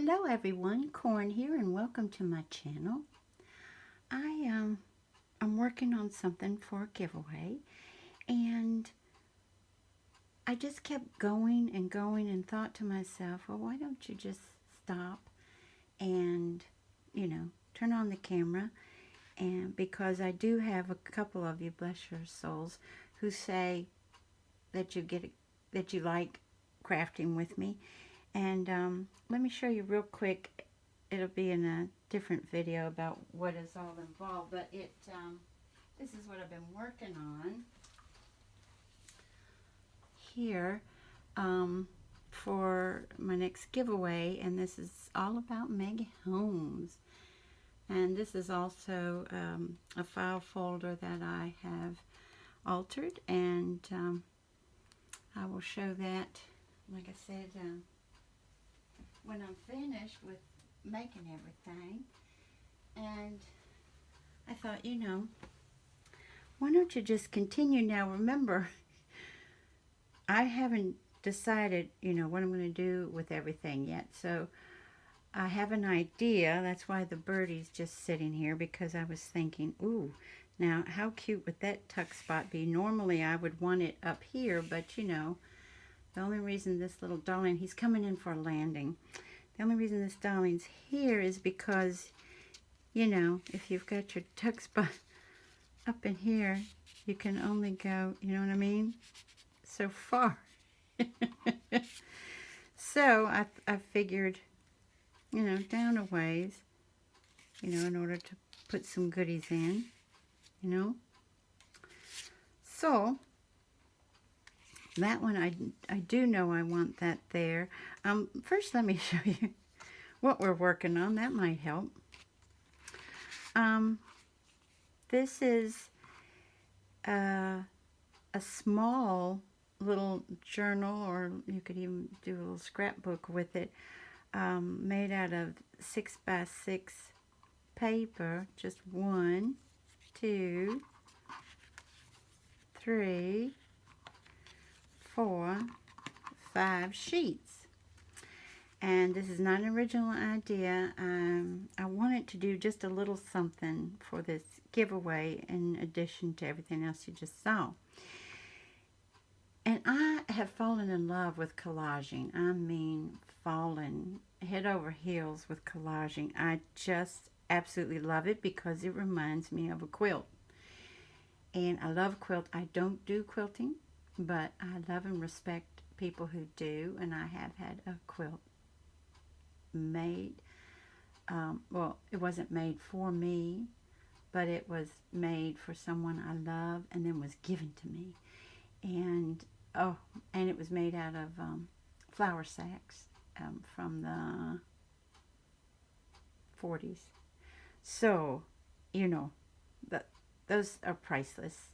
Hello everyone, Corn here and welcome to my channel. I'm working on something for a giveaway and I just kept going and going and thought to myself, well, why don't you just stop and, turn on the camera, and because I do have a couple of you, bless your souls, who say that you like crafting with me. And let me show you real quick. It'll be in a different video about what is all involved, but this is what I've been working on here for my next giveaway, and this is all about Maggie Holmes. And this is also a file folder that I have altered, and I will show that, like I said, when I'm finished with making everything. And I thought, why don't you just continue? Now remember, I haven't decided, what I'm going to do with everything yet. So I have an idea. That's why the birdie's just sitting here, because I was thinking, ooh, now how cute would that tuck spot be? Normally I would want it up here, but the only reason this little darling, he's coming in for a landing. The only reason this darling's here is because, if you've got your tuck spot up in here, you can only go, you know what I mean, so far. So I figured, down a ways, in order to put some goodies in, So that one, I do know I want that there. First, let me show you what we're working on. That might help. This is a small little journal, or you could even do a little scrapbook with it, made out of 6x6 paper. Just 1, 2, 3, 4, 5 sheets. And this is not an original idea. I wanted to do just a little something for this giveaway in addition to everything else you just saw. And I have fallen in love with collaging. I mean, fallen head over heels with collaging. I just absolutely love it because it reminds me of a quilt. And I love quilt. I don't do quilting, but I love and respect people who do, and I have had a quilt made. Well, it wasn't made for me, but it was made for someone I love, and then was given to me. And and it was made out of flour sacks from the 40s. So, those are priceless.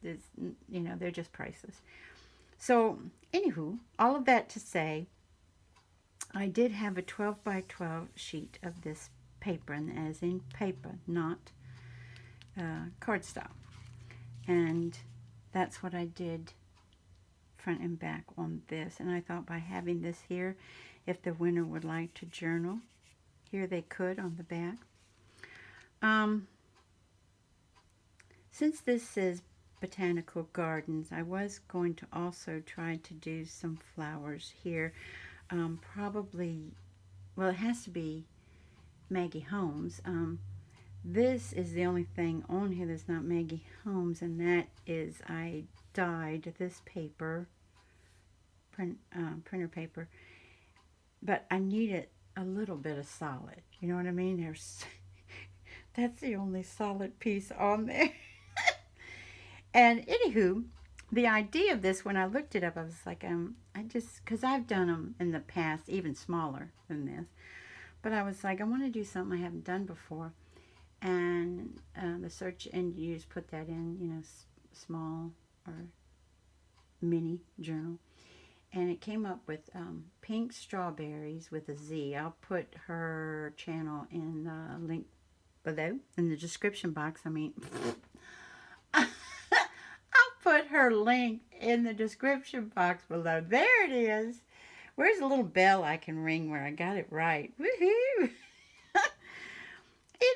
They're just priceless. So, anywho, all of that to say, I did have a 12 by 12 sheet of this paper, and as in paper, not cardstock. And that's what I did front and back on this. And I thought by having this here, if the winner would like to journal, here they could on the back. Since this is Botanical Gardens, I was going to also try to do some flowers here. Probably, well, it has to be Maggie Holmes. This is the only thing on here that's not Maggie Holmes, and that is I dyed this paper, printer paper, but I needed a little bit of solid. You know what I mean? That's the only solid piece on there. And anywho, the idea of this, when I looked it up, I was like, because I've done them in the past, even smaller than this, but I was like, I want to do something I haven't done before. And the search engine, you just put that in, small or mini journal. And it came up with Pink Strawberries with a Z. I'll put her channel in the link below, in the description box. I'll put her link in the description box below. There it is, Where's a little bell I can ring where I got it right? Woohoo!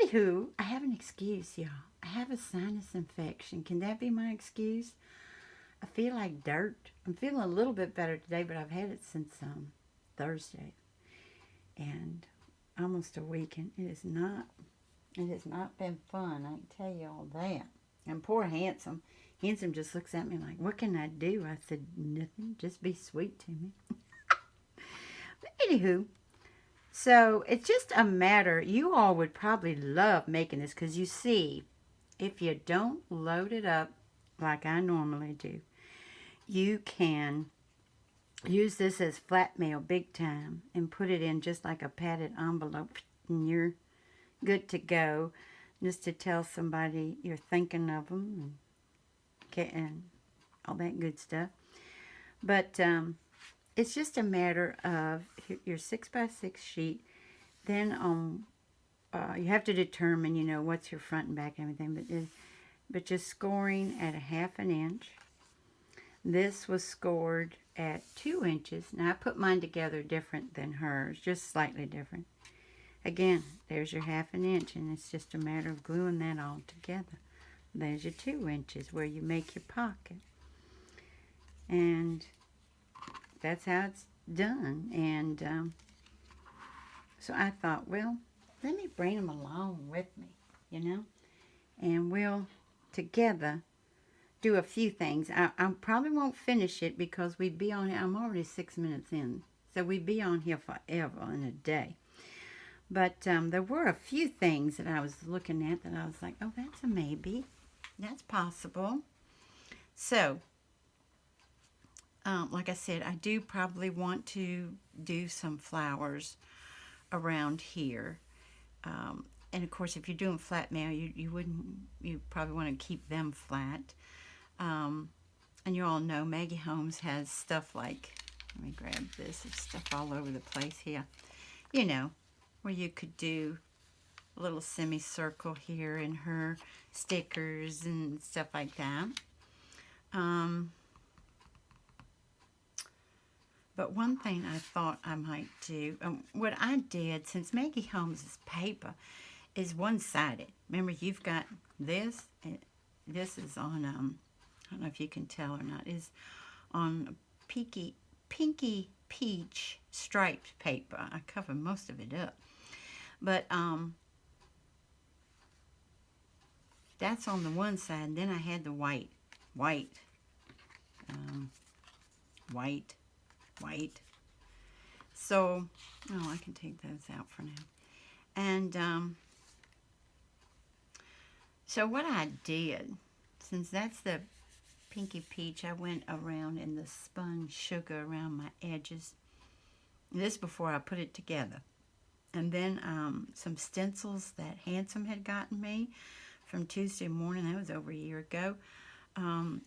Anywho, I have an excuse, y'all. I have a sinus infection. Can that be my excuse? I feel like dirt. I'm feeling a little bit better today, but I've had it since Thursday, and almost a week, and it has not been fun. I can tell you all that. And poor Handsome. Handsome just looks at me like, what can I do? I said, nothing. Just be sweet to me. But anywho, so it's just a matter, you all would probably love making this because you see, if you don't load it up like I normally do, you can use this as flat mail big time and put it in just like a padded envelope and you're good to go, just to tell somebody you're thinking of them and all that good stuff. But it's just a matter of your 6x6 sheet. Then you have to determine, you know, what's your front and back and everything. But just scoring at a 1/2 inch. This was scored at 2 inches. Now I put mine together different than hers, just slightly different. Again, there's your 1/2 inch, and it's just a matter of gluing that all together. There's your 2 inches where you make your pocket. And that's how it's done. And so I thought, well, let me bring them along with me, you know, and we'll together do a few things. I probably won't finish it because we'd be on here. I'm already 6 minutes in, so we'd be on here forever in a day. But there were a few things that I was looking at that I was like, oh, that's a maybe. That's possible. So, like I said, I do probably want to do some flowers around here. And of course, if you're doing flat mail, you probably want to keep them flat. And you all know Maggie Holmes has stuff like, let me grab this, there's stuff all over the place here. You know, where you could do a little semicircle here in her stickers and stuff like that. But one thing I thought I might do, what I did, since Maggie Holmes' paper is one-sided. Remember, you've got this, and this is on, I don't know if you can tell or not, is on pinky peach striped paper. I covered most of it up. But that's on the one side. Then I had the white. So, oh, I can take those out for now. And so what I did, since that's the pinky peach, I went around in the spun sugar around my edges. This before I put it together. And then some stencils that Handsome had gotten me from Tuesday morning. That was over a year ago.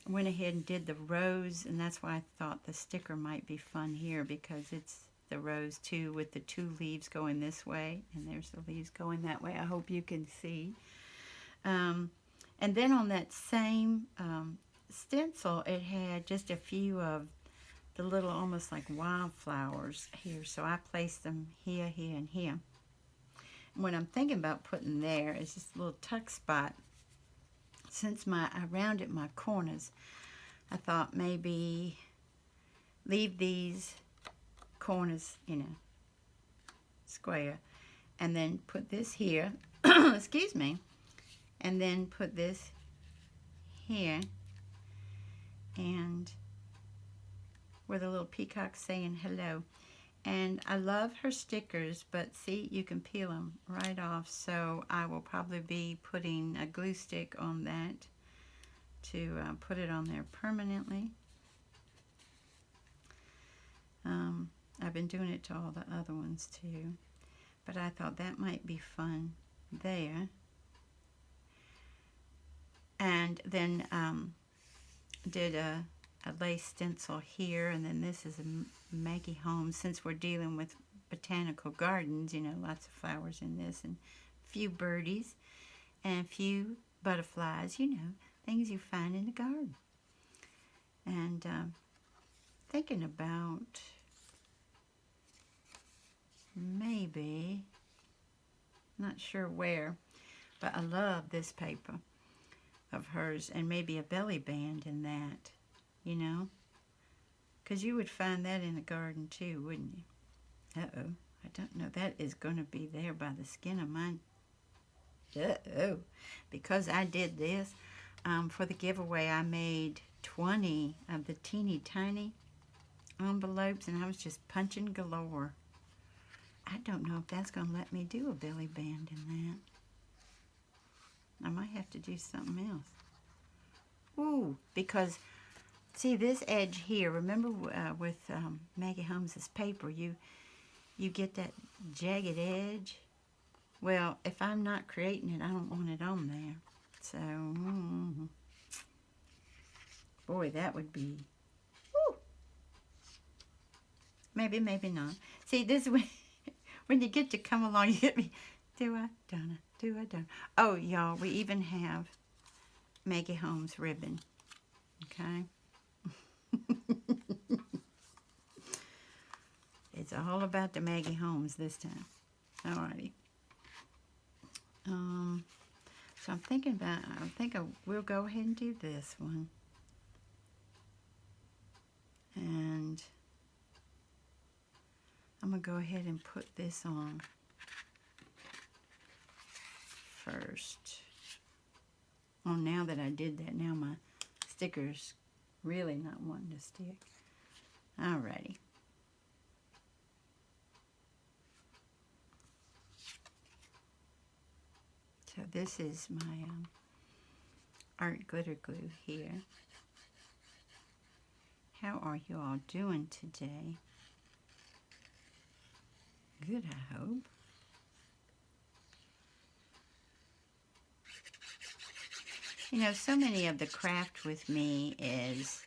Went ahead and did the rose, and that's why I thought the sticker might be fun here, because it's the rose too, with the 2 leaves going this way, and there's the leaves going that way. I hope you can see. And then on that same stencil, it had just a few of the little, almost like wildflowers here. So I placed them here, here, and here. And what I'm thinking about putting there is this little tuck spot. Since I rounded my corners, I thought maybe leave these corners, you know, square, and then put this here, excuse me, and then put this here, and with a little peacock saying hello. And I love her stickers, but see, you can peel them right off, so I will probably be putting a glue stick on that to put it on there permanently. I've been doing it to all the other ones too, but I thought that might be fun there. And then did a lace stencil here, and then this is a Maggie Holmes. Since we're dealing with botanical gardens, you know, lots of flowers in this, and a few birdies, and a few butterflies, you know, things you find in the garden. And thinking about be. Not sure where, but I love this paper of hers, and maybe a belly band in that, you know, because you would find that in the garden too, wouldn't you? Uh-oh, I don't know. That is going to be there by the skin of my... Uh-oh, because I did this for the giveaway. I made 20 of the teeny tiny envelopes, and I was just punching galore. I don't know if that's going to let me do a belly band in that. I might have to do something else. Ooh, because, see this edge here, remember with Maggie Holmes's paper, you get that jagged edge? Well, if I'm not creating it, I don't want it on there. So, boy, that would be, woo. Maybe, maybe not. See, this is when you get to come along, you get me, do I, don't I, do I, don't I. Oh, y'all, we even have Maggie Holmes ribbon, okay? It's all about the Maggie Holmes this time. Alrighty. So I'm thinking about, we'll go ahead and do this one. And I'm going to go ahead and put this on first. Oh, now that I did that, now my sticker's really not wanting to stick. Alrighty. So this is my art glitter glue here. How are you all doing today? Good, I hope. You know, so many of the craft with me is,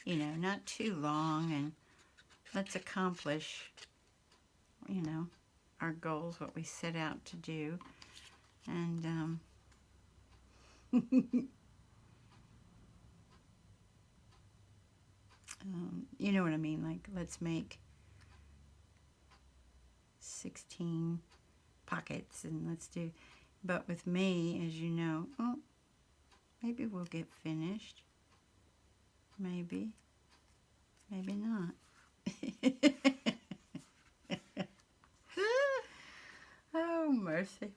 you know, not too long, and let's accomplish, you know, our goals, what we set out to do. And you know what I mean, like let's make 16 pockets and let's do, but with me, as you know, oh, maybe we'll get finished, maybe not. Oh, mercy.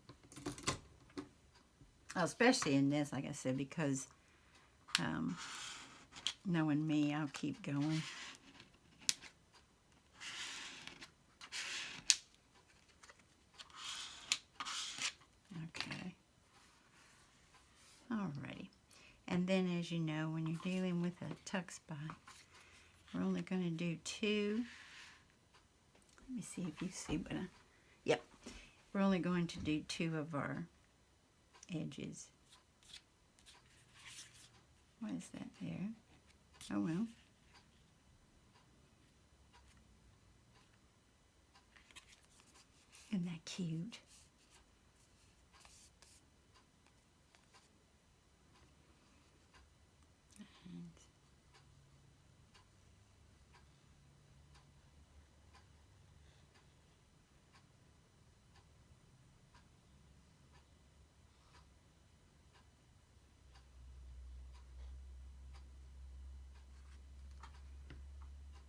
Oh, especially in this, like I said, because knowing me, I'll keep going. Okay. Alrighty. And then, as you know, when you're dealing with a tuck spot, we're only going to do 2. Let me see if you see, but yep. We're only going to do 2 of our edges. What is that there? Oh, well. Isn't that cute?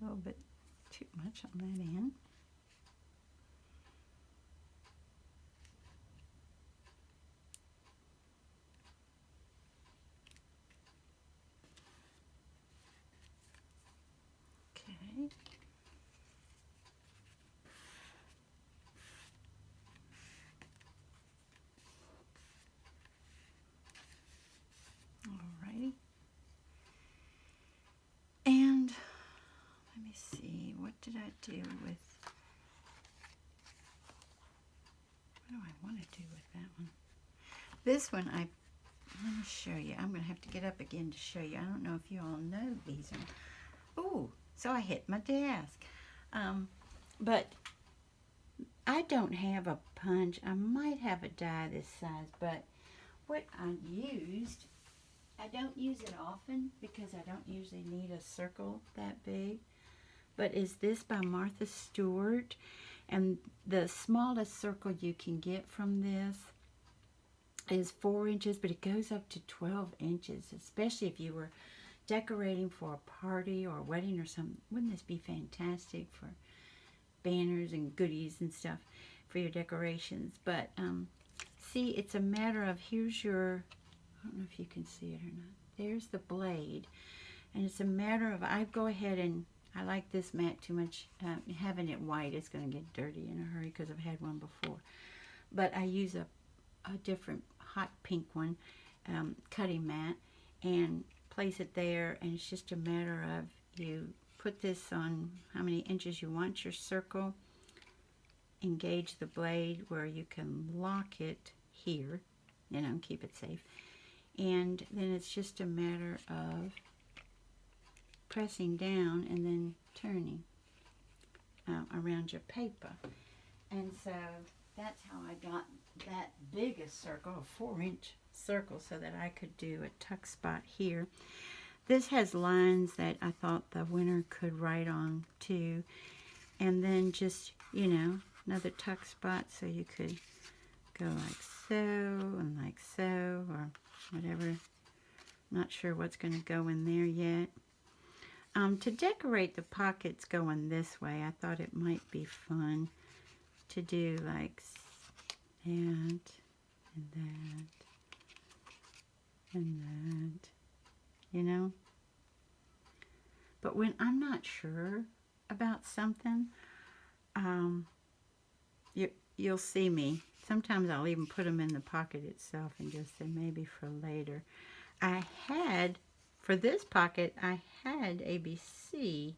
A little bit too much on that end. Okay. Alrighty. And let me see, what did I do with, what do I want to do with that one? This one, let me show you. I'm going to have to get up again to show you. I don't know if you all know these are, ooh, so I hit my desk. But I don't have a punch. I might have a die this size, but what I used, I don't use it often because I don't usually need a circle that big, but is this by Martha Stewart, And the smallest circle you can get from this is 4 inches, but it goes up to 12 inches, especially if you were decorating for a party or a wedding or something. Wouldn't this be fantastic for banners and goodies and stuff for your decorations? But see, it's a matter of, here's your, I don't know if you can see it or not. There's the blade. And it's a matter of, I go ahead and, I like this mat too much. Having it white, it's going to get dirty in a hurry because I've had one before. But I use a different hot pink one, cutting mat, and place it there. And it's just a matter of, you put this on how many inches you want your circle, engage the blade where you can lock it here, you know, keep it safe. And then it's just a matter of pressing down and then turning around your paper. And so that's how I got that biggest circle, a 4-inch circle, so that I could do a tuck spot here. This has lines that I thought the winner could write on too. And then just, you know, another tuck spot, so you could go like so and like so, or whatever. Not sure what's going to go in there yet. To decorate the pockets going this way, I thought it might be fun to do like that, and that, and that, you know. But when I'm not sure about something, you'll see me. Sometimes I'll even put them in the pocket itself and just say maybe for later. I had, for this pocket, I had ABC.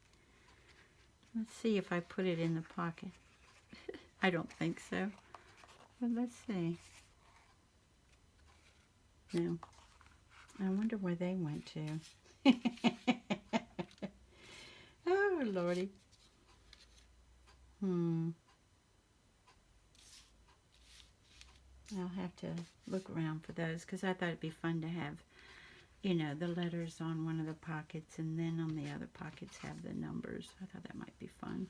Let's see if I put it in the pocket. I don't think so. But let's see. No. I wonder where they went to. Oh, Lordy. I'll have to look around for those, because I thought it'd be fun to have, you know, the letters on one of the pockets, and then on the other pockets have the numbers. I thought that might be fun.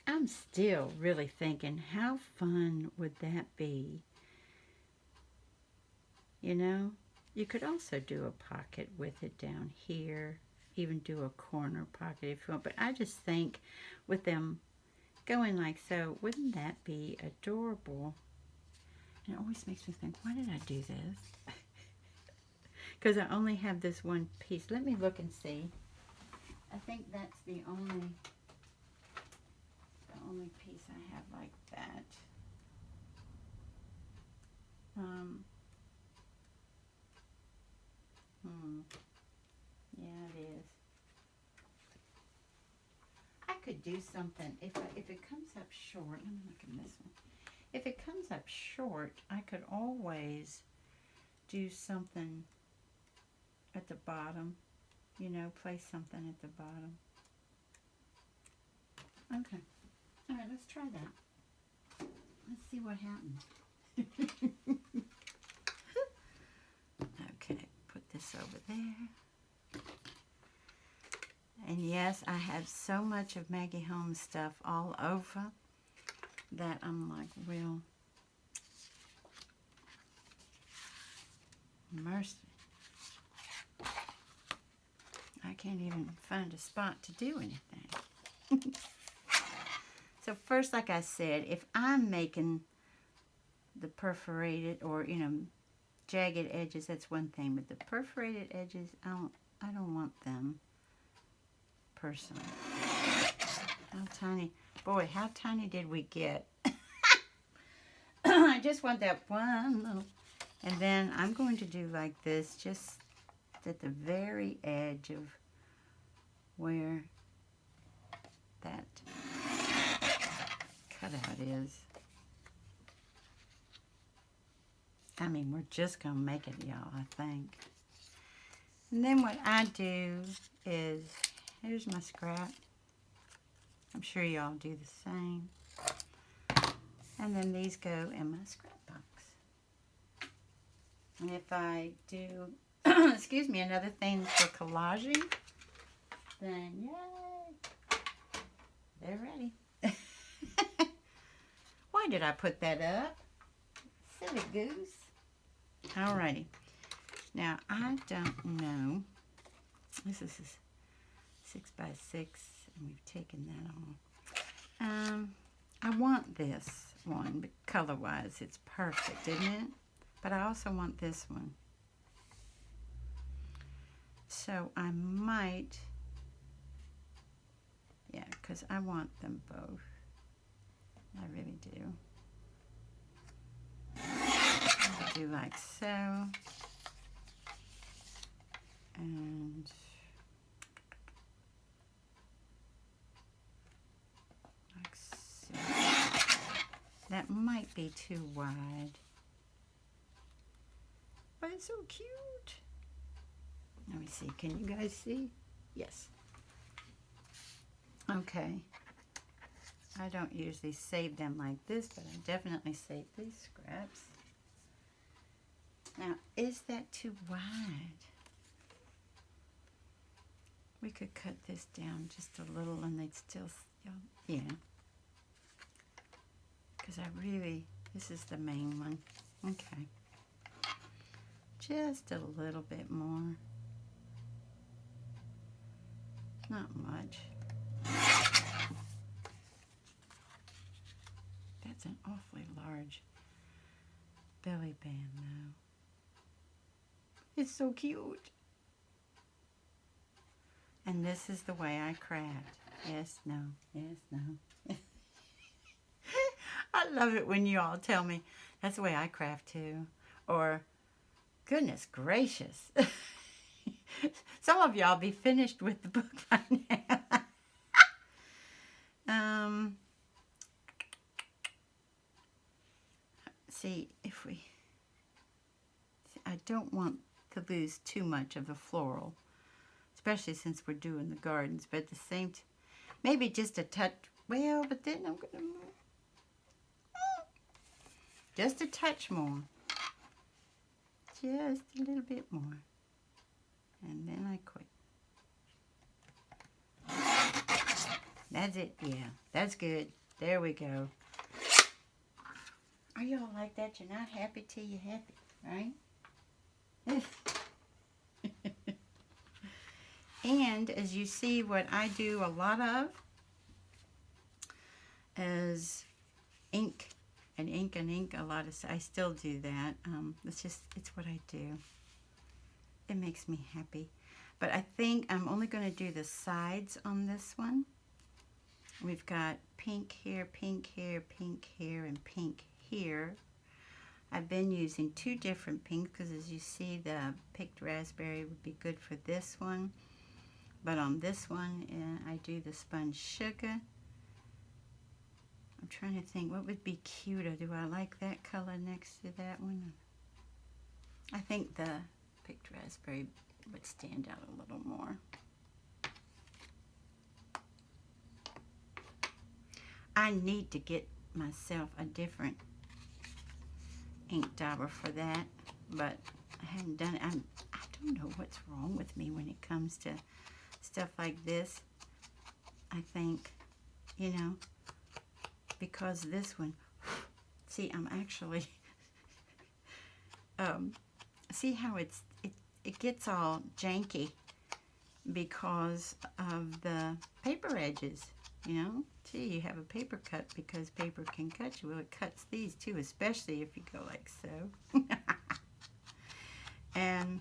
I'm still really thinking, how fun would that be? You know, you could also do a pocket with it down here, even do a corner pocket if you want. But I just think with them going like so, wouldn't that be adorable? And it always makes me think, why did I do this? Because I only have this one piece. Let me look and see. I think that's the only piece I have like that. Yeah, it is. I could do something if it comes up short. Let me look at this one. If it comes up short, I could always do something at the bottom. You know, place something at the bottom. Okay. All right, let's try that. Let's see what happens. Okay, put this over there. And yes, I have so much of Maggie Holmes stuff all over that I'm like, well, mercy. I can't even find a spot to do anything. So first, like I said, if I'm making the perforated or, you know, jagged edges, that's one thing. But the perforated edges, I don't want them personally. How tiny, boy, how tiny did we get? I just want that one little, and then I'm going to do like this, just at the very edge of where that cutout is. I mean, we're just going to make it, y'all, I think. And then what I do is, here's my scrap. I'm sure y'all do the same. And then these go in my scrap box. And if I do, excuse me, another thing for collaging, then yay, they're ready. Why did I put that up? Silly goose. Alrighty. Now, I don't know. This is 6 by 6, and we've taken that off. I want this one, but color-wise, it's perfect, isn't it? But I also want this one. So I might, yeah, because I want them both. I really do. I'll do like so. And like so. That might be too wide. But it's so cute. Let me see. Can you guys see? Yes. Okay. I don't usually save them like this, but I definitely save these scraps. Now, is that too wide? We could cut this down just a little and they'd still, yeah. Because I really, this is the main one. Okay. Just a little bit more. Not much. That's an awfully large belly band, though. It's so cute. And this is the way I craft. Yes, no, yes, no. I love it when you all tell me that's the way I craft too. Or, goodness gracious. Some of y'all be finished with the book by now. See, if we... I don't want to lose too much of the floral, especially since we're doing the gardens, but at the same time, maybe just a touch, well, but then I'm going to move. Just a touch more. Just a little bit more. And then I quit. That's it, yeah, that's good. There we go. Are y'all like that? You're not happy till you're happy, right? And as you see, what I do a lot of is ink and ink and ink. A lot of, I still do that. It's what I do. It makes me happy. But I think I'm only going to do the sides on this one. We've got pink here, pink here, pink here, and pink here. I've been using 2 different pinks because as you see, the picked raspberry would be good for this one. But on this one, I do the sponge sugar. I'm trying to think, what would be cuter? Do I like that color next to that one? I think the picked raspberry would stand out a little more. I need to get myself a different ink dauber for that, but I haven't done it. I don't know what's wrong with me when it comes to stuff like this. I think, you know, because this one, see, I'm actually, see how it gets all janky because of the paper edges, you know. See, you have a paper cut because paper can cut you. Well, it cuts these too, especially if you go like so. And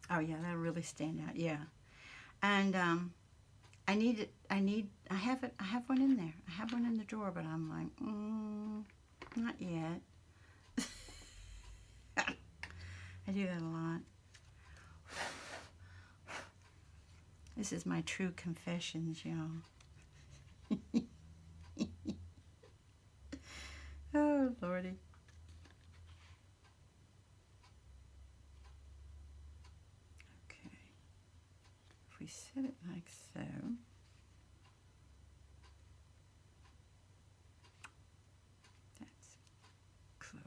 oh yeah, that'll really stand out. Yeah, and I have one in there. I have one in the drawer, but I'm like, not yet. I do that a lot. This is my true confessions, y'all. Oh, Lordy. Okay. If we set it like so. That's close.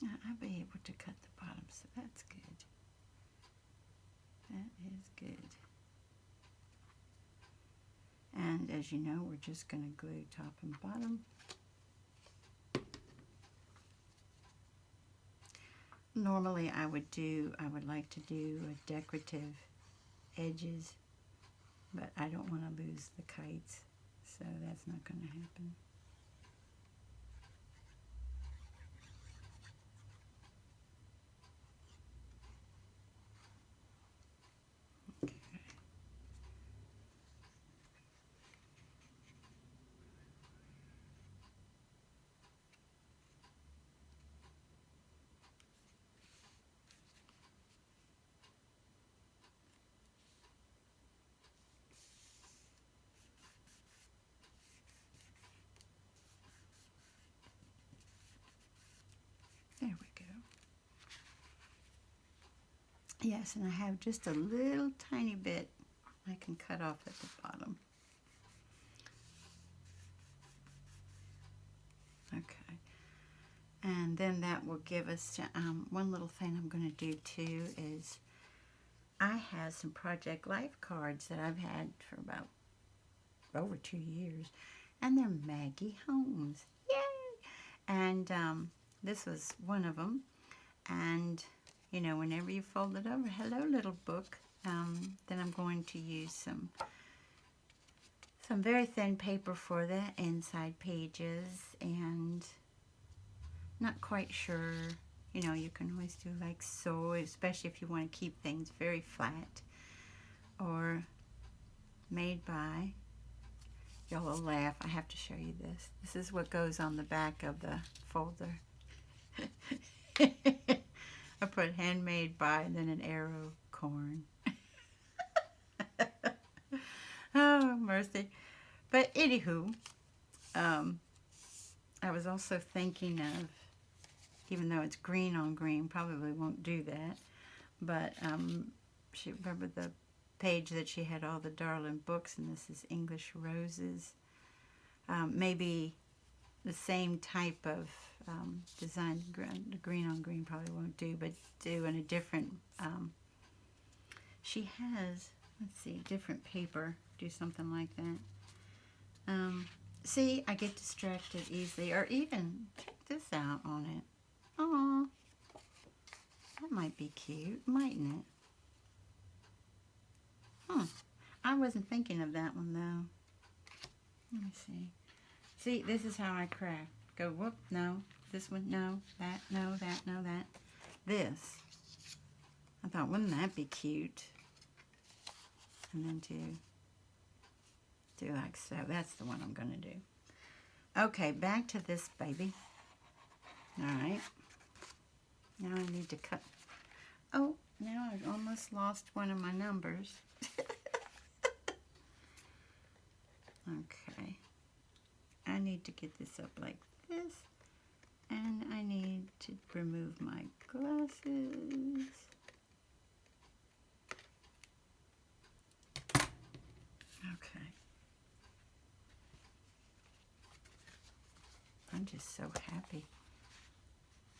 Now, I'll be able to cut the bottom, so that's good. is good. And as you know, we're just going to glue top and bottom. Normally I would like to do a decorative edges, but I don't want to lose the kites, so that's not going to happen. Okay. There we go. Yes, and I have just a little tiny bit I can cut off at the bottom. Okay. And then that will give us, one little thing I'm going to do too is I have some Project Life cards that I've had for about over 2 years, and they're Maggie Holmes. Yay! And this was one of them. And, you know, whenever you fold it over, hello little book, then I'm going to use some very thin paper for the inside pages, and not quite sure, you know, you can always do like so, especially if you want to keep things very flat, or made by, y'all will laugh, I have to show you this. This is what goes on the back of the folder. I put handmade by and then an arrow, corn. Oh, mercy. But anywho, I was also thinking of, even though it's green on green, probably won't do that, but she remembered the page that she had all the darling books, and this is English Roses. Maybe the same type of design, the green on green probably won't do, but do in a different, she has, let's see, different paper, do something like that. See, I get distracted easily, or even, check this out on it. Aw, that might be cute, mightn't it? I wasn't thinking of that one, though. Let me see. See, this is how I craft. Go, whoop, no. This one, no. That, no. That, no. That. This. I thought, wouldn't that be cute? And then do like so. That's the one I'm going to do. Okay, back to this baby. All right. Now I need to cut. Oh, now I've almost lost one of my numbers. Okay. I need to get this up like this. And I need to remove my glasses. Okay. I'm just so happy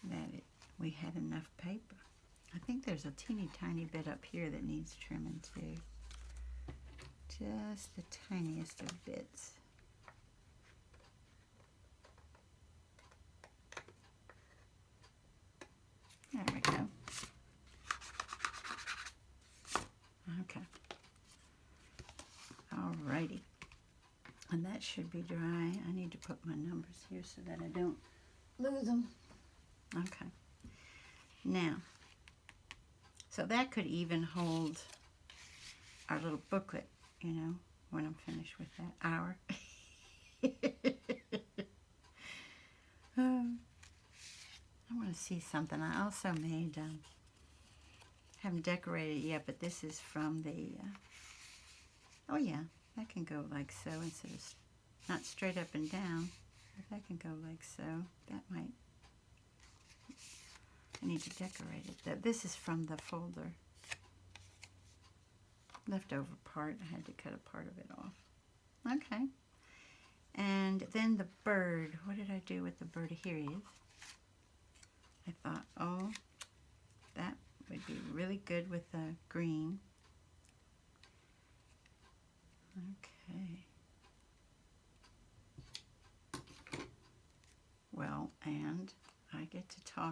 that we had enough paper. I think there's a teeny tiny bit up here that needs trimming too. Just the tiniest of bits. There we go. Okay. Alrighty. And that should be dry. I need to put my numbers here so that I don't lose them. Okay. Now, so that could even hold our little booklet, you know, when I'm finished with that hour. I want to see something. I also made, haven't decorated yet, but this is from the, oh yeah, that can go like so instead of, not straight up and down, but that can go like so. That might, I need to decorate it. This is from the folder. Leftover part, I had to cut a part of it off. Okay. And then the bird, what did I do with the bird? Here he is. I thought, oh, that would be really good with the green.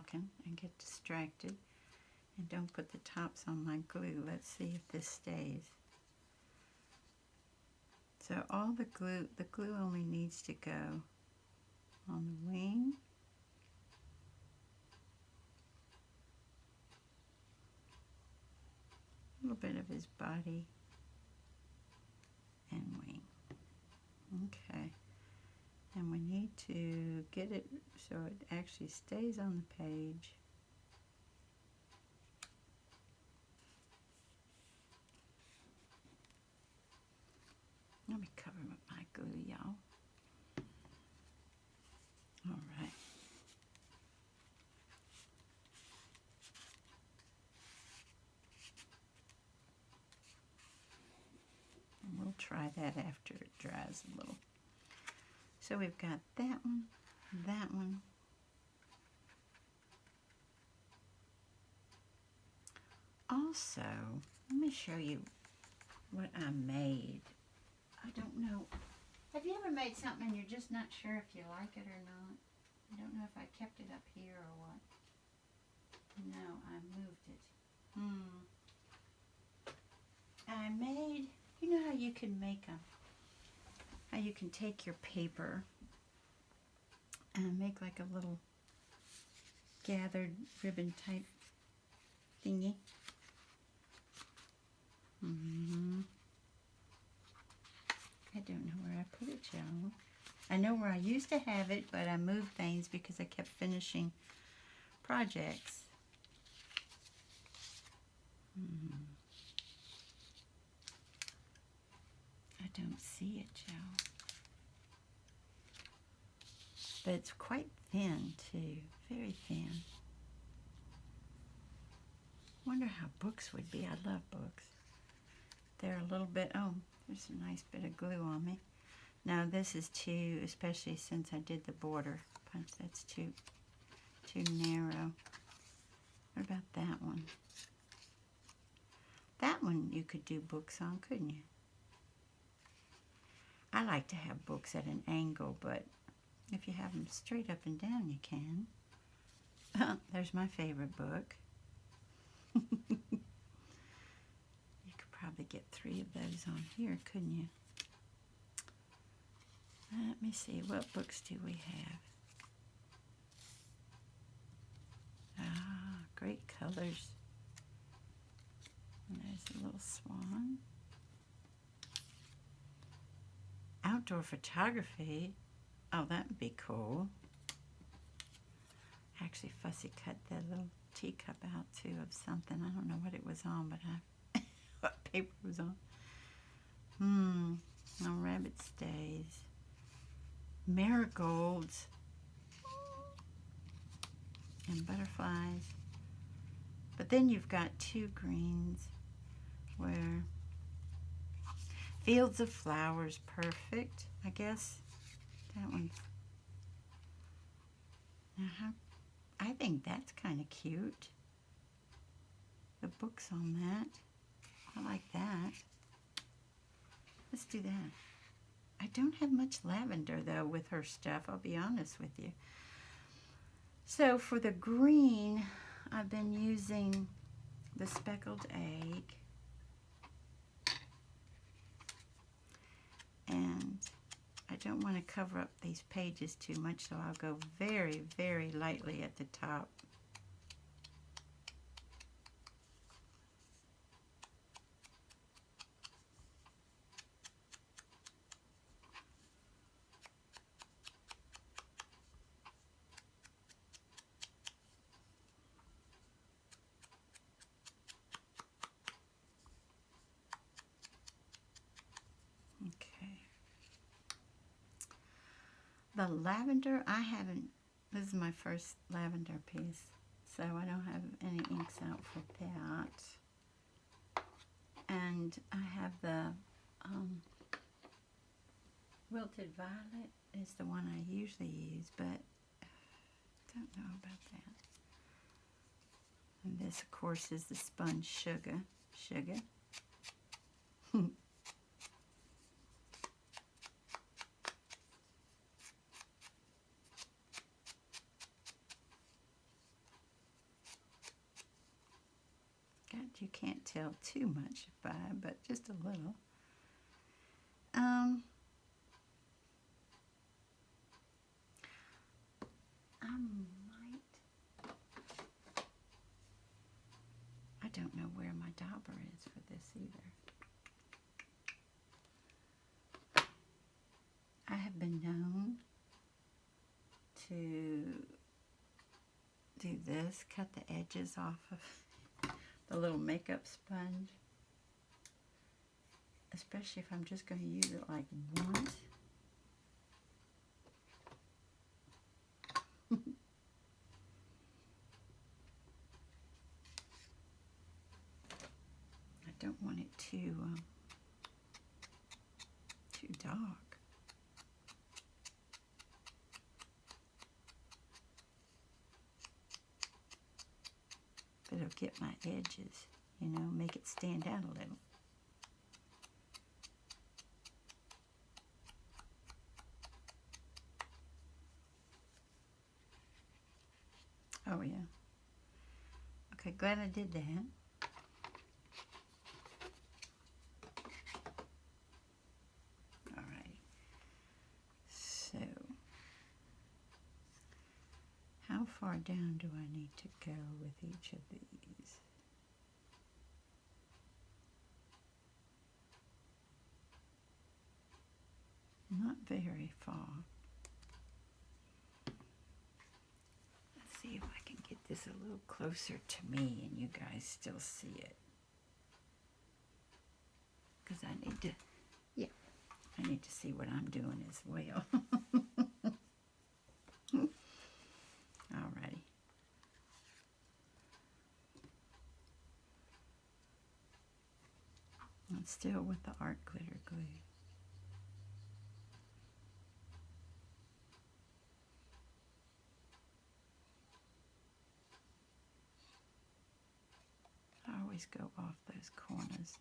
talking and get distracted and don't put the tops on my glue. Let's see if this stays. So all the glue only needs to go on the wing. A little bit of his body and wing. Okay. And we need to get it so it actually stays on the page. Let me cover with my glue, y'all. All right. And we'll try that after it dries a little. So we've got that one, that one. Also, let me show you what I made. I don't know. Have you ever made something and you're just not sure if you like it or not? I don't know if I kept it up here or what. No, I moved it. I made, you know how you can make how you can take your paper and make like a little gathered ribbon type thingy? I don't know where I put it, y'all. I know where I used to have it, but I moved things because I kept finishing projects. I don't see it, y'all. But it's quite thin, too. Very thin. Wonder how books would be. I love books. They're a little bit, oh, there's a nice bit of glue on me. Now this is too, especially since I did the border punch, that's too narrow. What about that one? That one you could do books on, couldn't you? I like to have books at an angle, but if you have them straight up and down, you can. There's my favorite book. You could probably get 3 of those on here, couldn't you? Let me see, what books do we have? Ah, great colors. And there's a little swan. Outdoor photography. Oh, that would be cool. I actually fussy cut that little teacup out too of something. I don't know what it was on, but what paper it was on. No rabbit stays. Marigolds. And butterflies. But then you've got 2 greens where fields of flowers, perfect, I guess. That one's, I think that's kind of cute. The books on that, I like that. Let's do that. I don't have much lavender though with her stuff, I'll be honest with you. So for the green, I've been using the speckled egg. And I don't want to cover up these pages too much, so I'll go very, very lightly at the top. The lavender, I haven't, this is my first lavender piece, so I don't have any inks out for that. And I have the Wilted Violet is the one I usually use, but I don't know about that. And this, of course, is the Sponge Sugar. too much vibe, but just a little. I don't know where my dauber is for this either. I have been known to do this, cut the edges off of the little makeup sponge, especially if I'm just going to use it like once. I don't want it too dark. But it'll get my edges, you know, make it stand out a little. Oh yeah. Okay, glad I did that. Alright. So, how far down do I need to go with each of these? Not very far. Let's see if I can get this a little closer to me and you guys still see it. Because I need to see what I'm doing as well. Alrighty. I'm still with the art glitter glue. I always go off those corners.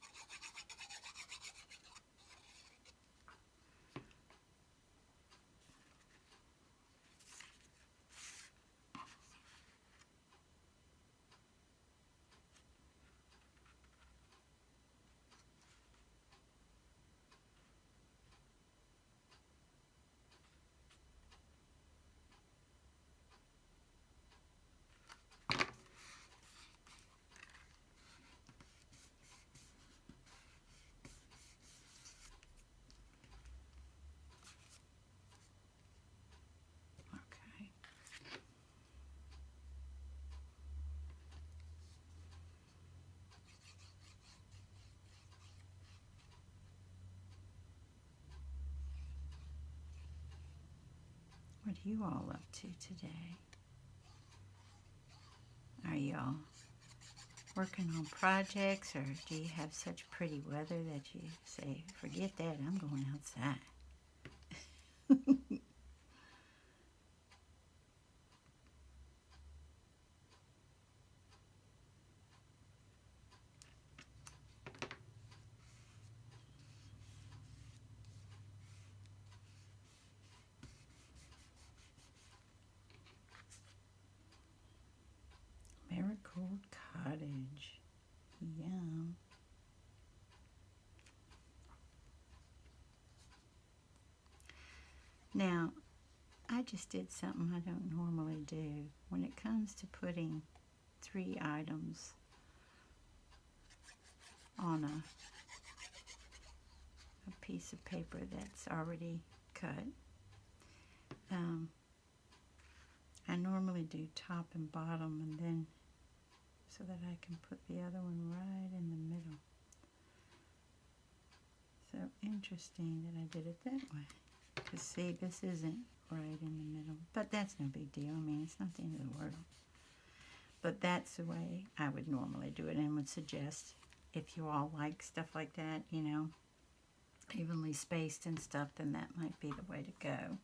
What are you all up to today? Are y'all working on projects, or do you have such pretty weather that you say, forget that, I'm going outside? Marigold Cottage. Yum. Now, I just did something I don't normally do. When it comes to putting 3 items on a piece of paper that's already cut, I normally do top and bottom, and then so that I can put the other one right in the middle. So interesting that I did it that way. Because see, this isn't right in the middle. But that's no big deal. I mean, it's not the end of the world. But that's the way I would normally do it, and would suggest, if you all like stuff like that, you know, evenly spaced and stuff, then that might be the way to go.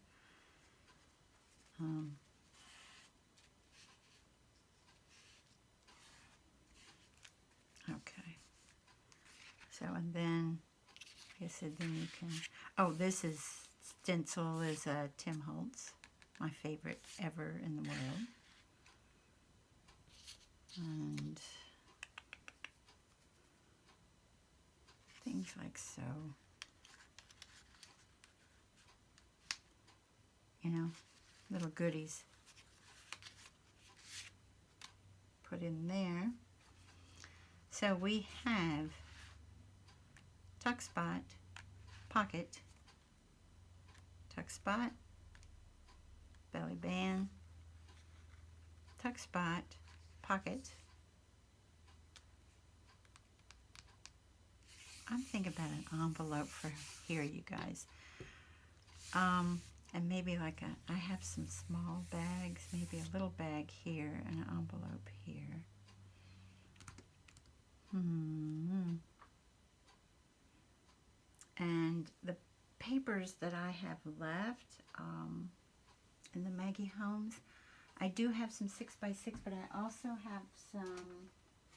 Okay. So, and then, like I said, then you can, oh, this is, stencil is Tim Holtz, my favorite ever in the world. And things like so. You know, little goodies. Put in there. So we have tuck spot, pocket, tuck spot, belly band, tuck spot, pocket. I'm thinking about an envelope for here, you guys. And maybe like I have some small bags, maybe a little bag here and an envelope here. And the papers that I have left in the Maggie Holmes, I do have some 6x6, but I also have some,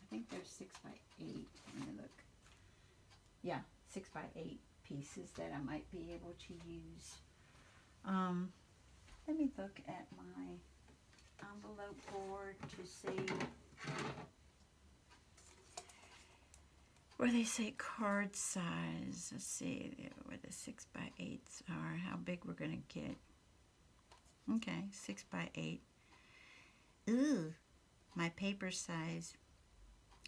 I think they're 6x8. Let me look. Yeah, 6x8 pieces that I might be able to use. Let me look at my envelope board to see where they say card size. Let's see where the 6x8s are, how big we're going to get. Okay, 6x8. Ooh, my paper size.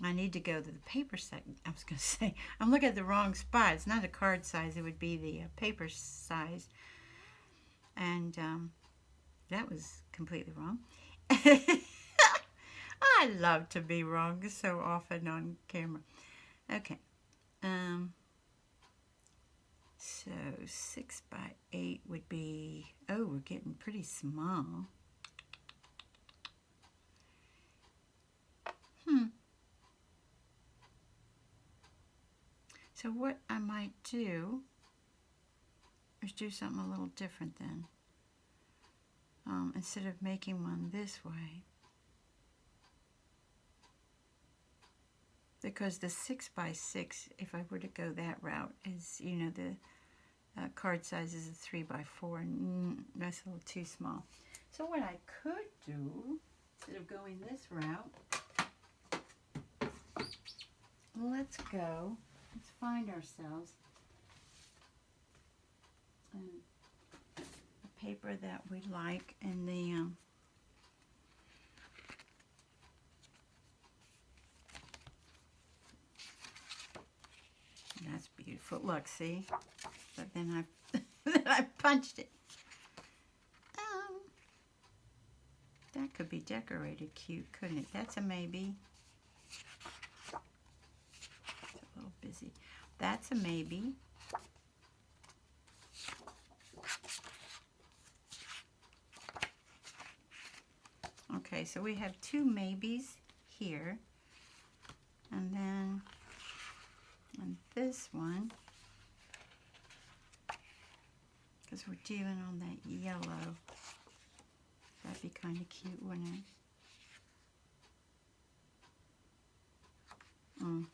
I need to go to the paper size. I was going to say, I'm looking at the wrong spot. It's not a card size. It would be the paper size. And that was completely wrong. I love to be wrong so often on camera. Okay. So 6x8 would be, oh, we're getting pretty small. So what I might do is do something a little different then. Instead of making one this way. Because the 6x6, if I were to go that route, is, you know, the card size is a 3x4, and that's a little too small. So what I could do, instead of going this route, let's find ourselves a paper that we like, and the that's beautiful. Look, see? But then I punched it. That could be decorated cute, couldn't it? That's a maybe. It's a little busy. That's a maybe. Okay, so we have two maybes here. And then on this one, because we're dealing on that yellow, that'd be kind of cute, wouldn't it?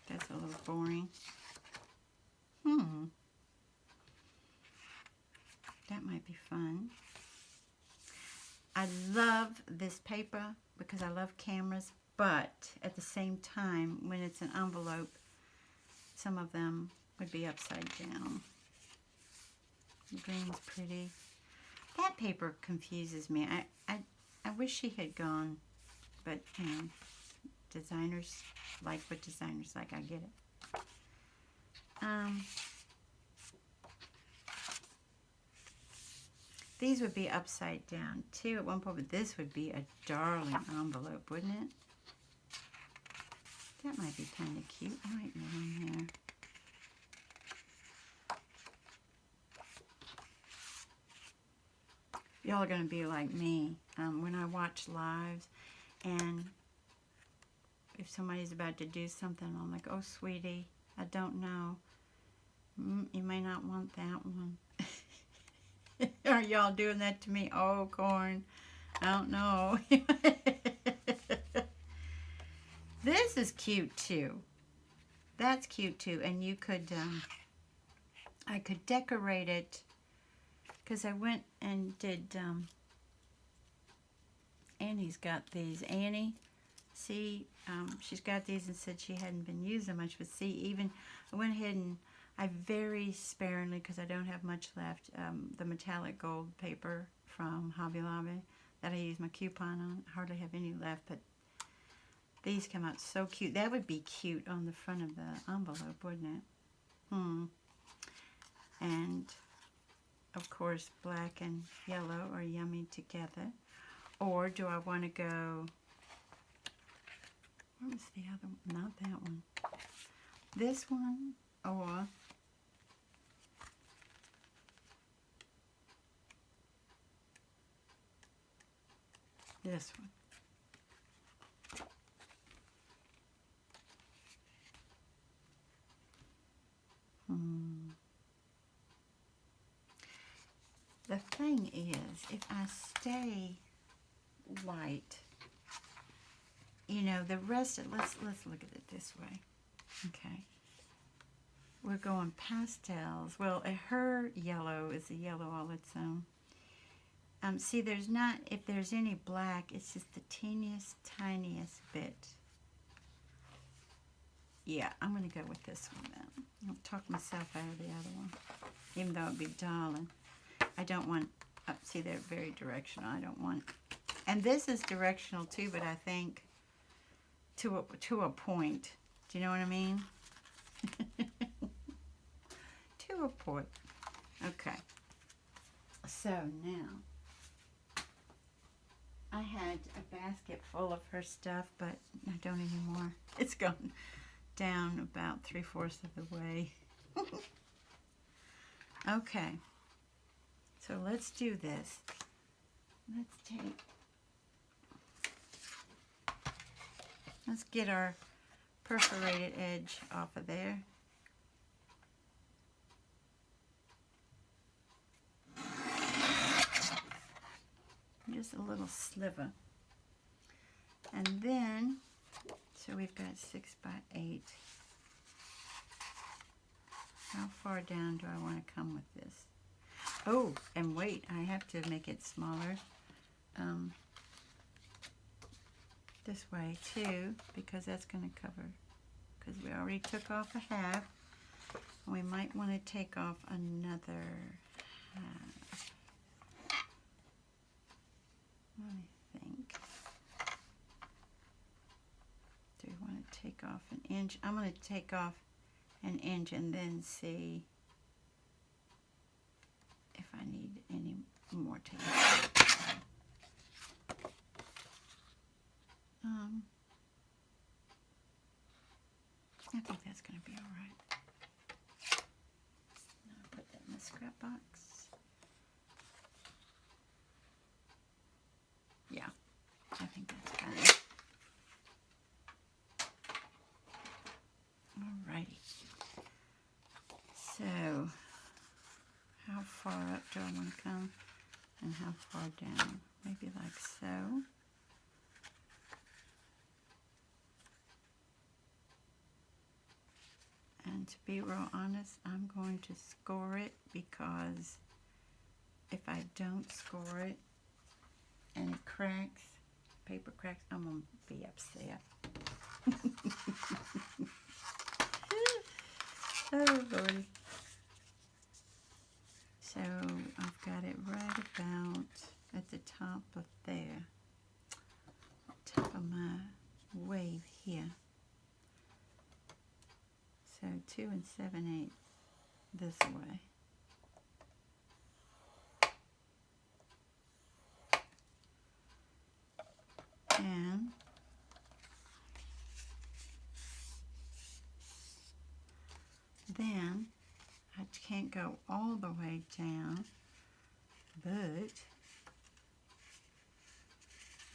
That's a little boring. That might be fun. I love this paper because I love cameras, but at the same time, when it's an envelope, some of them would be upside down. The green's pretty. That paper confuses me. I wish she had gone, but you know, designers like what designers like. I get it. These would be upside down too at one point, but this would be a darling envelope, wouldn't it? That might be kind of cute. I might put in there. Y'all are going to be like me when I watch lives, and if somebody's about to do something, I'm like, oh, sweetie, I don't know. You may not want that one. Are y'all doing that to me? Oh, Corn, I don't know. This is cute, too. That's cute, too. And you could, I could decorate it, because I went and did, Annie's got these. Annie, see, she's got these and said she hadn't been using much, but see, even, I went ahead and I very sparingly, because I don't have much left, the metallic gold paper from Hobby Lobby that I use my coupon on. I hardly have any left, but these come out so cute. That would be cute on the front of the envelope, wouldn't it? And, of course, black and yellow are yummy together. Or do I want to go... Where was the other one? Not that one. This one, or... this one. The thing is, if I stay light, you know, the rest of, let's look at it this way. Okay. We're going pastels. Well, her yellow is a yellow all its own. See, there's not, if there's any black, it's just the teeniest, tiniest bit. Yeah, I'm going to go with this one then. I'll talk myself out of the other one, even though it'd be dull. And I don't want, see, they're very directional. I don't want, and this is directional too, but I think to a point. Do you know what I mean? To a point. Okay. So now, I had a basket full of her stuff, but I don't anymore. It's gone down about 3/4 of the way. Okay. So let's do this. Let's get our perforated edge off of there. Just a little sliver. And then, so we've got 6 by 8. How far down do I want to come with this? Oh, and wait, I have to make it smaller this way too, because that's going to cover, because we already took off a half. We might want to take off another half. Let me think. Do we want to take off an inch? I'm going to take off an inch and then see if I need any more tape. I think that's going to be all right. I'll put that in the scrap box. Yeah, I think that's fine. Alrighty. So, how far up do I want to come and how far down? Maybe like so. And to be real honest, I'm going to score it, because if I don't score it and it cracks, paper cracks, I'm going to be upset. Oh, Lord. So I've got it right about at the top of there, top of my wave here. So 2 7/8 this way. And then I can't go all the way down, but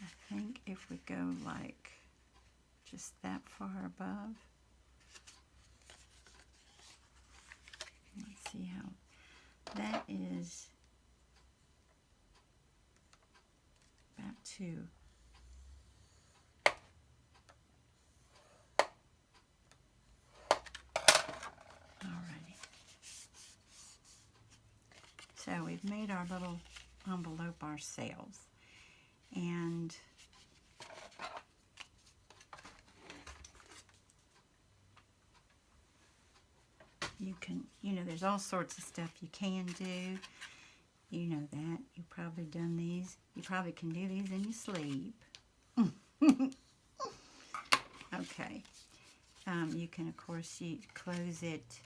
I think if we go like just that far above, let's see how that is about 2. Alrighty. So we've made our little envelope ourselves, and you can, there's all sorts of stuff you can do. You know that. You've probably done these. You probably can do these in your sleep. Okay. You can, of course, close it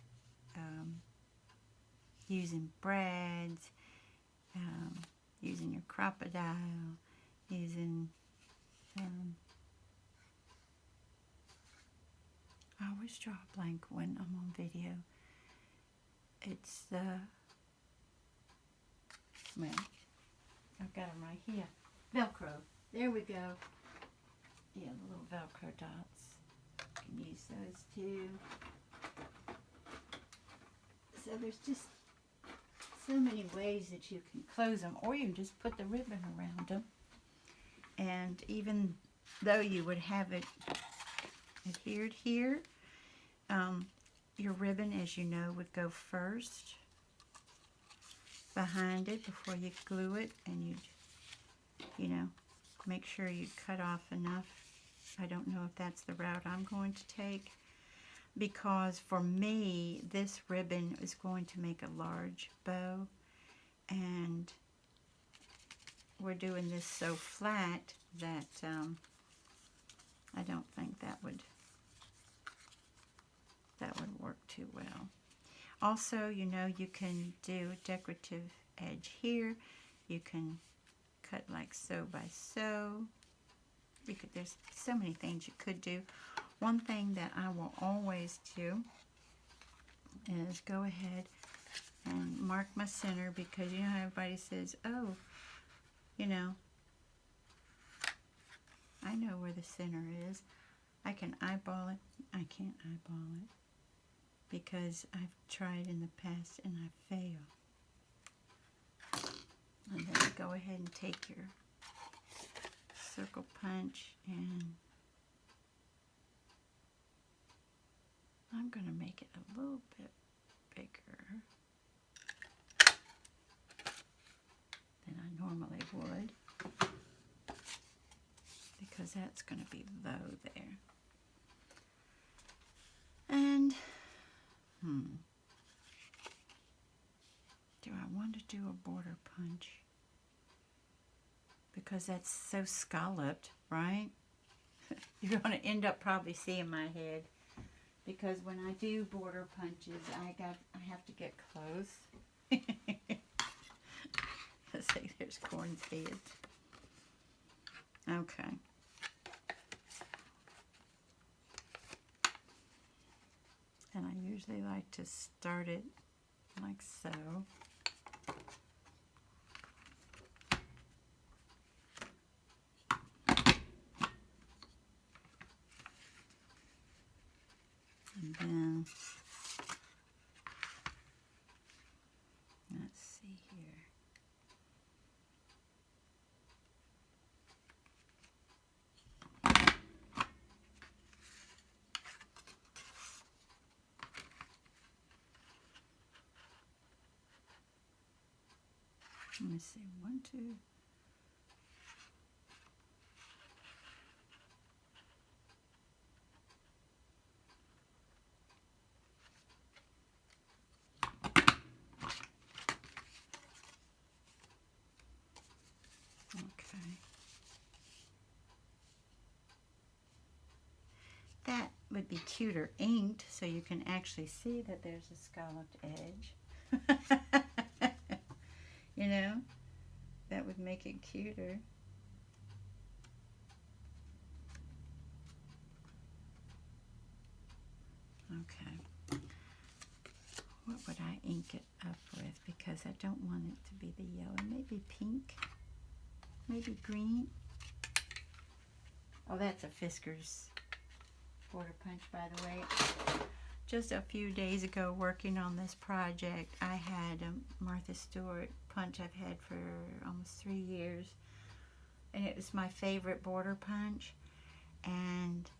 using brads, using your crocodile, using... I always draw a blank when I'm on video. It's the... well, I've got them right here. Velcro. There we go. Yeah, the little Velcro dots. You can use those too. So there's just so many ways that you can close them, or you can just put the ribbon around them. And even though you would have it adhered here, your ribbon, as you know, would go first behind it before you glue it, and you'd, make sure you cut off enough. I don't know if that's the route I'm going to take, because for me, this ribbon is going to make a large bow, and we're doing this so flat that I don't think that would work too well. Also, you can do a decorative edge here. You can cut like so by so. There's so many things you could do. One thing that I will always do is go ahead and mark my center, because how everybody says, oh, I know where the center is. I can eyeball it. I can't eyeball it, because I've tried in the past and I failed. And then go ahead and take your circle punch, and I'm going to make it a little bit bigger than I normally would, because that's going to be low there. And do I want to do a border punch? Because that's so scalloped, right? You're going to end up probably seeing my head, because when I do border punches, I have to get close. Let's see, there's Corn's head. Okay. And I usually like to start it like so. And then, let's see here. Let me see, 1, 2. Okay. That would be cuter inked, so you can actually see that there's a scalloped edge. That would make it cuter. Okay. What would I ink it up with? Because I don't want it to be the yellow. Maybe pink. Maybe green. Oh, that's a Fisker's border punch, by the way. Just a few days ago, working on this project, I had a Martha Stewart punch I've had for almost 3 years, and it was my favorite border punch, and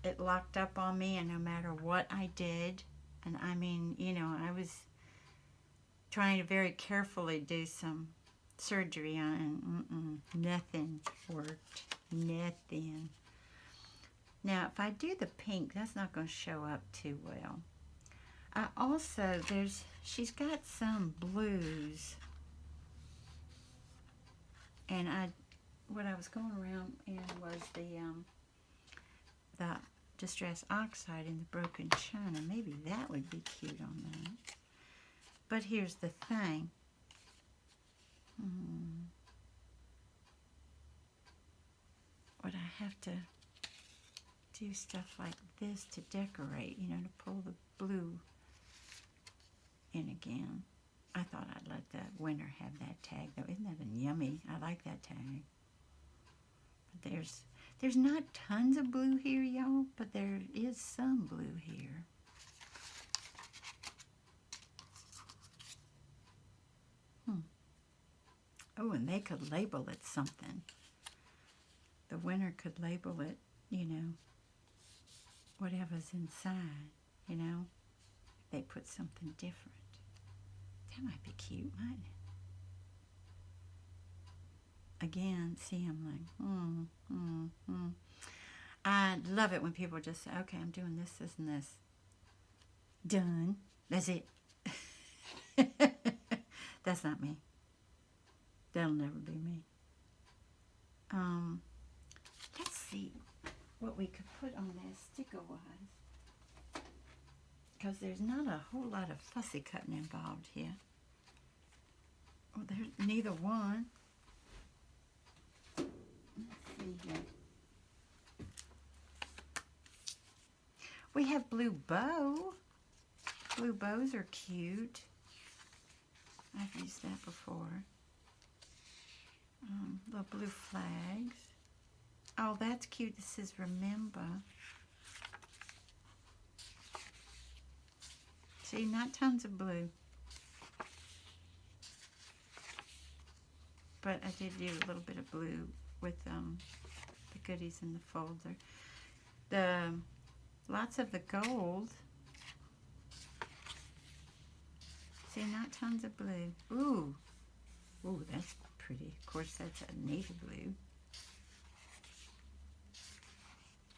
it locked up on me, and no matter what I did, and I mean, I was trying to very carefully do some surgery on it, and nothing worked. Nothing. Now, if I do the pink, that's not going to show up too well. I also, she's got some blues, and what I was going around in was the Distress Oxide in the Broken China. Maybe that would be cute on that. But here's the thing. Would I have to do stuff like this to decorate, you know, to pull the blue in again? I thought I'd let the winner have that tag, though. Isn't that yummy? I like that tag. But there's not tons of blue here, y'all, but there is some blue here. Oh, and they could label it something. The winner could label it, you know, whatever's inside, you know. They put something different. That might be cute, mightn't it? Again, see, I'm like, I love it when people just say, okay, I'm doing this, this, and this. Done. That's it. That's not me. That'll never be me. Let's see what we could put on there sticker-wise, because there's not a whole lot of fussy cutting involved here. Oh, there's neither one. Let's see here. We have blue bow. Blue bows are cute. I've used that before. Little blue flags. Oh, that's cute. This says remember. See, not tons of blue. But I did do a little bit of blue with the goodies in the folder. Lots of the gold. See, not tons of blue. Ooh. Ooh, that's pretty. Of course, that's a navy blue.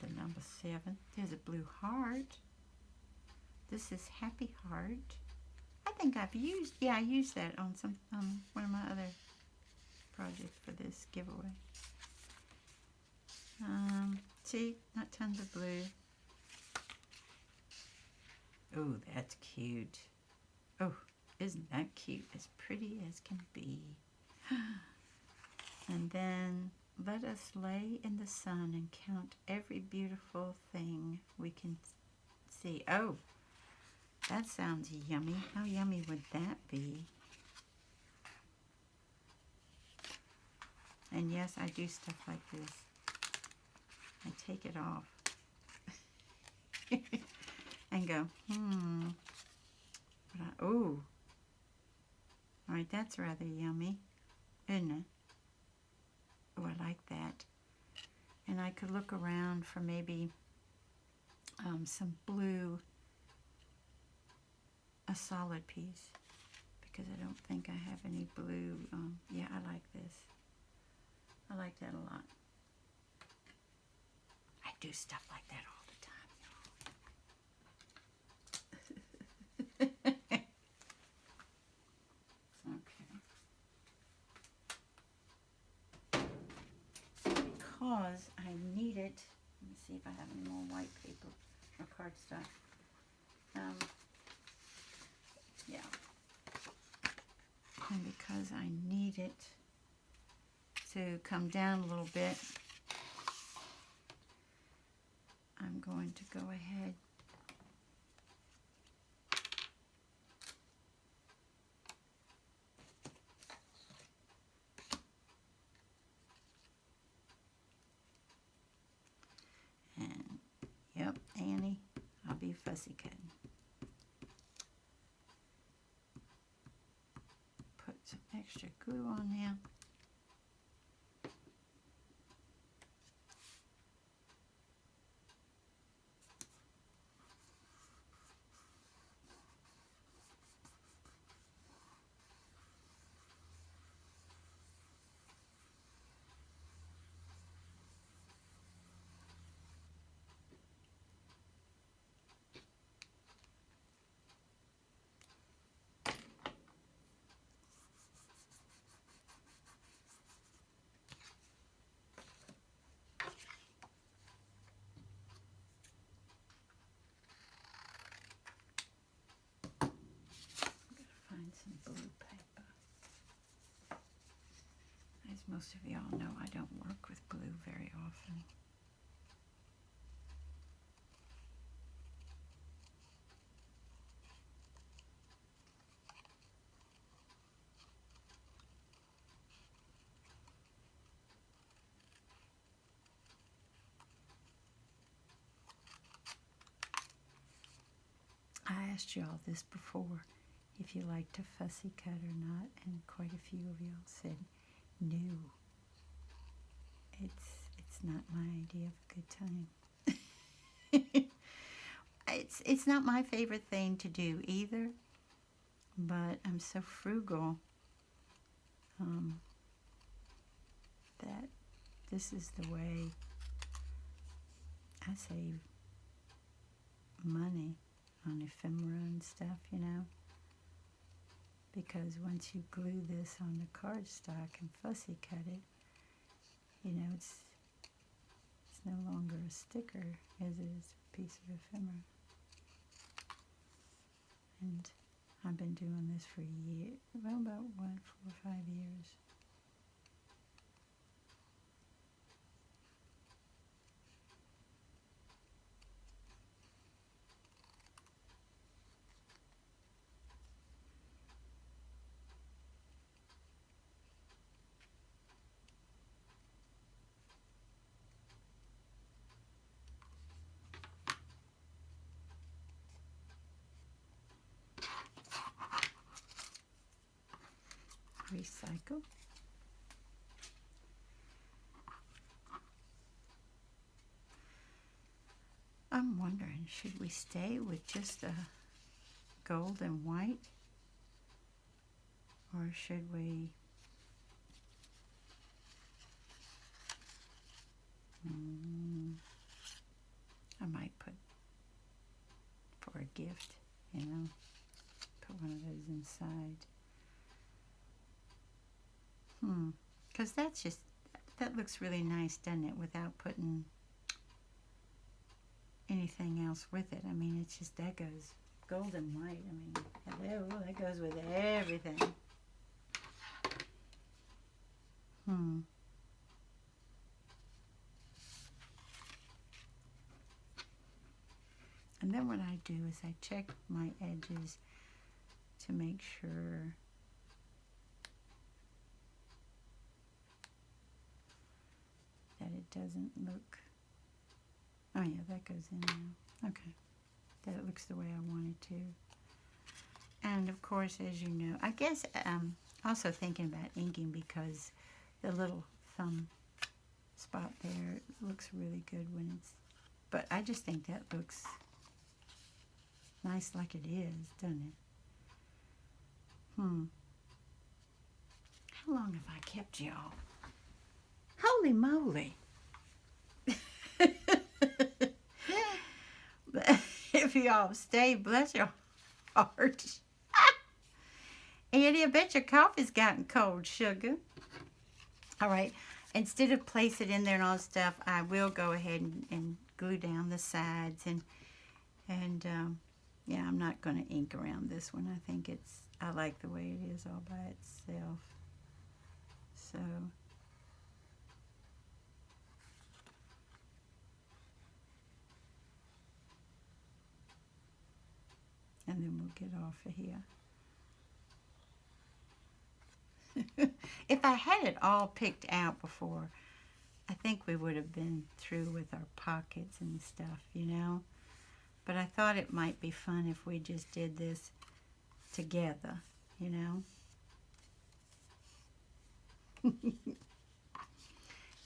The number 7. There's a blue heart. This is Happy Heart. I think I used that on one of my other projects for this giveaway. See, not tons of blue. Oh, that's cute. Oh, isn't that cute? As pretty as can be. And then let us lay in the sun and count every beautiful thing we can see. Oh, that sounds yummy. How yummy would that be? And yes, I do stuff like this. I take it off and go, ooh. All right, that's rather yummy, isn't it? Oh, I like that. And I could look around for maybe some blue, a solid piece, because I don't think I have any blue. Yeah, I like this. I like that a lot. I do stuff like that all the time, y'all. Because I need it. Let me see if I have any more white paper or cardstock. Yeah. And because I need it to come down a little bit, I'm going to go ahead and, yep, Annie, I'll be fussy cutting. Put some extra glue on there. most of y'all know I don't work with glue very often. I asked y'all this before, if you like to fussy cut or not, and quite a few of y'all said no. It's not my idea of a good time. It's not my favorite thing to do either, but I'm so frugal that this is the way I save money on ephemera and stuff, you know, because once you glue this on the cardstock and fussy cut it, you know, it's no longer a sticker as it is a piece of ephemera. And I've been doing this for years, well, about 4 or 5 years. Recycle. I'm wondering, should we stay with just a gold and white, or should we I might put for a gift, you know, put one of those inside. Because that looks really nice, doesn't it, without putting anything else with it. I mean, it's just, that goes gold and white. I mean, hello, that goes with everything. And then what I do is I check my edges to make sure that it doesn't look, oh yeah, that goes in now. Okay, that it looks the way I want it to. And of course, as you know, I guess also thinking about inking, because the little thumb spot there looks really good when it's, but I just think that looks nice like it is, doesn't it? How long have I kept y'all? Holy moly. If y'all stay, bless your heart. Andy, I bet your coffee's gotten cold, sugar. All right, instead of place it in there and all that stuff, I will go ahead and glue down the sides. And yeah, I'm not going to ink around this one. I think I like the way it is all by itself. So, and then we'll get off of here. If I had it all picked out before, I think we would have been through with our pockets and stuff, you know. But I thought it might be fun if we just did this together, you know.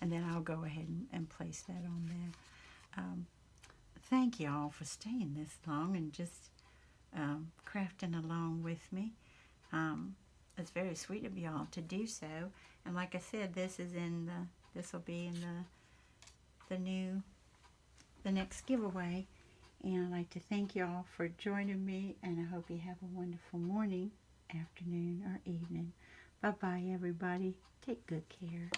And then I'll go ahead and place that on there. Thank y'all for staying this long and just crafting along with me. It's very sweet of y'all to do so. And like I said, this will be in the next giveaway. And I'd like to thank y'all for joining me, and I hope you have a wonderful morning, afternoon, or evening. Bye-bye, everybody. Take good care.